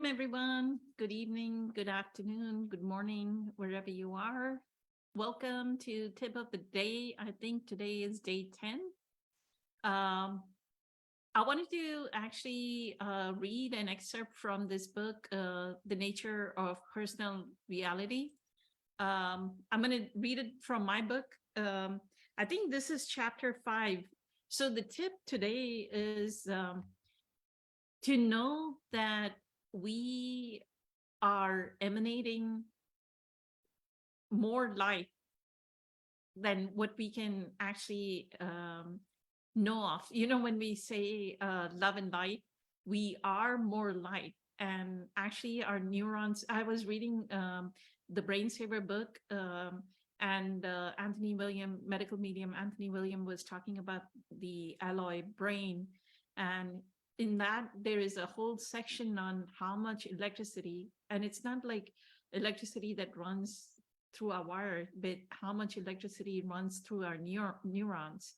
everyone. Good evening, good afternoon, good morning, wherever you are. Welcome to Tip of the Day. I think today is day 10. I wanted to actually read an excerpt from this book, The Nature of Personal Reality. I'm going to read it from my book. I think this is chapter 5. So the tip today is to know that we are emanating more light than what we can actually know of. You know, when we say love and light, we are more light. And actually our neurons, I was reading the Brain Saver book, and Anthony William, medical medium Anthony William, was talking about the alloy brain. And in that, there is a whole section on how much electricity, and it's not like electricity that runs through a wire, but how much electricity runs through our neurons.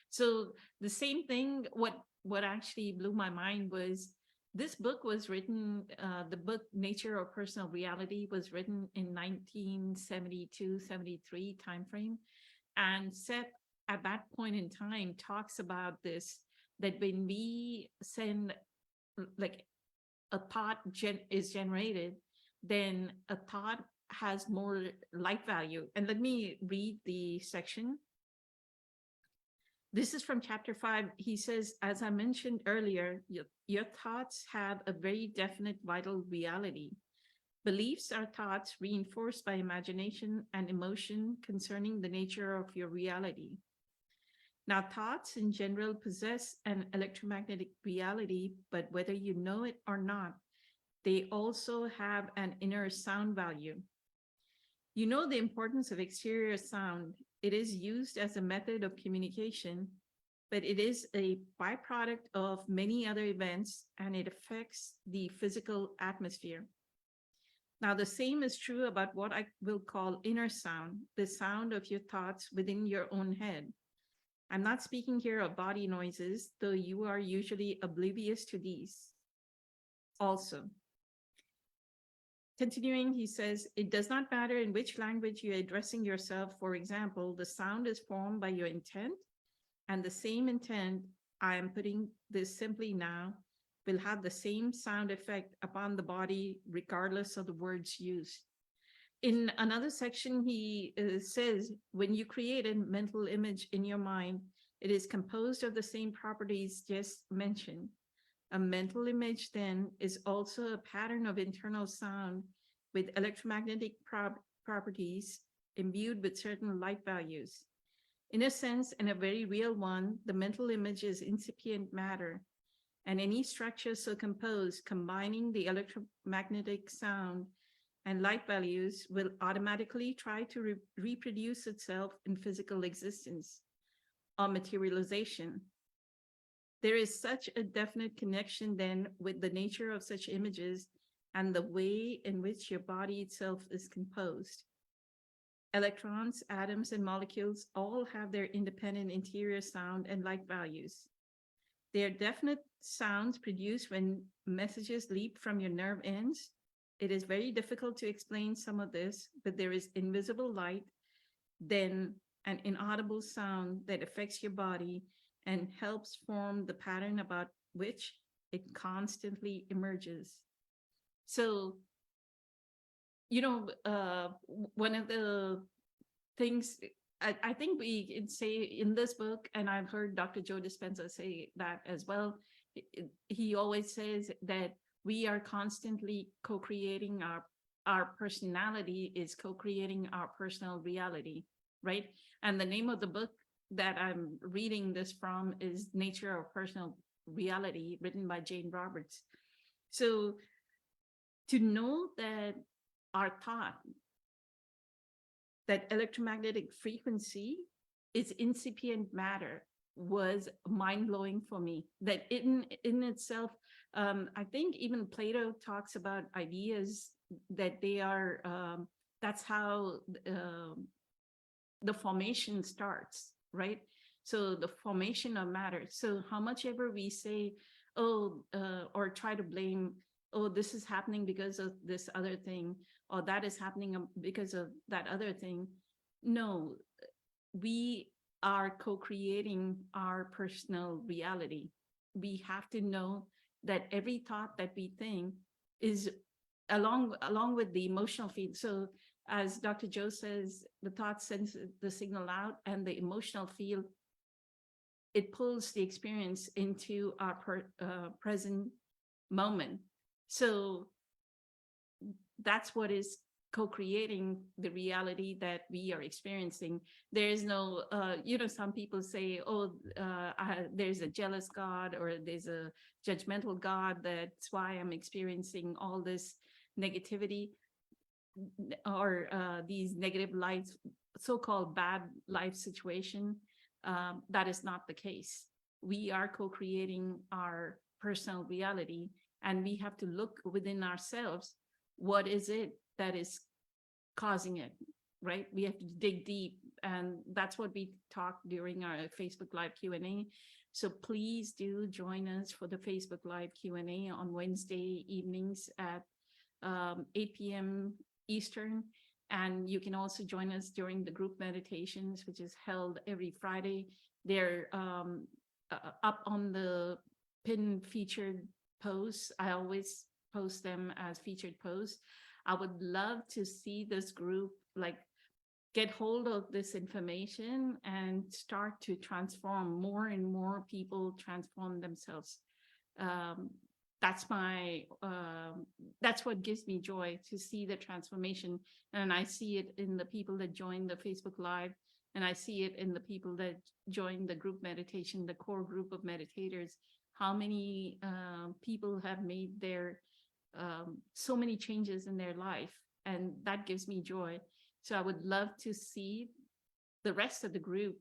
So the same thing, what actually blew my mind was this book was written, the book Nature of Personal Reality was written in 1972-73 timeframe, and set at that point in time talks about this, that when we send like a thought is generated, then a thought has more light value. And let me read the section. This is from chapter 5. He says, as I mentioned earlier, your thoughts have a very definite vital reality. Beliefs are thoughts reinforced by imagination and emotion concerning the nature of your reality. Now, thoughts in general possess an electromagnetic reality, but whether you know it or not, they also have an inner sound value. You know the importance of exterior sound. It is used as a method of communication, but it is a byproduct of many other events, and it affects the physical atmosphere. Now, the same is true about what I will call inner sound, the sound of your thoughts within your own head. I'm not speaking here of body noises, though you are usually oblivious to these. Also, continuing, he says, it does not matter in which language you're addressing yourself. For example, the sound is formed by your intent, and the same intent, I am putting this simply now, will have the same sound effect upon the body, regardless of the words used. In another section, he says, when you create a mental image in your mind, it is composed of the same properties just mentioned. A mental image, then, is also a pattern of internal sound with electromagnetic properties imbued with certain light values. In a sense, and a very real one, the mental image is incipient matter, and any structure so composed, combining the electromagnetic sound and light values, will automatically try to reproduce itself in physical existence or materialization. There is such a definite connection then with the nature of such images and the way in which your body itself is composed. Electrons, atoms, and molecules all have their independent interior sound and light values. They are definite sounds produced when messages leap from your nerve ends. It is very difficult to explain some of this, but there is invisible light, then an inaudible sound that affects your body and helps form the pattern about which it constantly emerges. So, you know, one of the things I think we can say in this book, and I've heard Dr. Joe Dispenza say that as well, he always says that we are constantly co-creating our personality is co-creating our personal reality, right? And the name of the book that I'm reading this from is Nature of Personal Reality, written by Jane Roberts. So to know that our thought, that electromagnetic frequency is incipient matter, was mind-blowing for me. That in itself, I think even Plato talks about ideas that they are, that's how the formation starts, right? So the formation of matter. So how much ever we say, oh, or try to blame, oh, this is happening because of this other thing, or that is happening because of that other thing. No, we are co-creating our personal reality. We have to know that every thought that we think is along with the emotional field. So as Dr. Joe says, the thought sends the signal out, and the emotional field, it pulls the experience into our present moment. So that's what is co-creating the reality that we are experiencing. There is no, some people say, oh, there's a jealous God, or there's a judgmental God. That's why I'm experiencing all this negativity, or these negative life, so-called bad life situation. That is not the case. We are co-creating our personal reality, and we have to look within ourselves. What is it that is causing it, right? We have to dig deep, and that's what we talked during our Facebook Live Q&A. So please do join us for the Facebook Live Q&A on Wednesday evenings at 8 p.m. Eastern. And you can also join us during the group meditations, which is held every Friday. They're up on the pin featured posts. I always post them as featured posts. I would love to see this group get hold of this information and start to transform. More and more people transform themselves. That's what gives me joy, to see the transformation. And I see it in the people that join the Facebook Live, and I see it in the people that join the group meditation, the core group of meditators. How many people have made their so many changes in their life, and that gives me joy. So I would love to see the rest of the group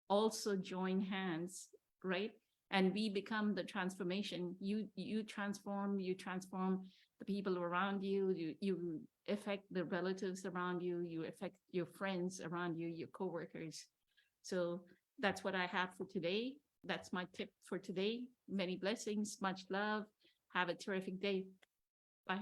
also join hands, right? And we become the transformation. You transform the people around you, you affect the relatives around you, you affect your friends around you, your coworkers. So that's what I have for today. That's my tip for today. Many blessings, much love. Have a terrific day. Bye.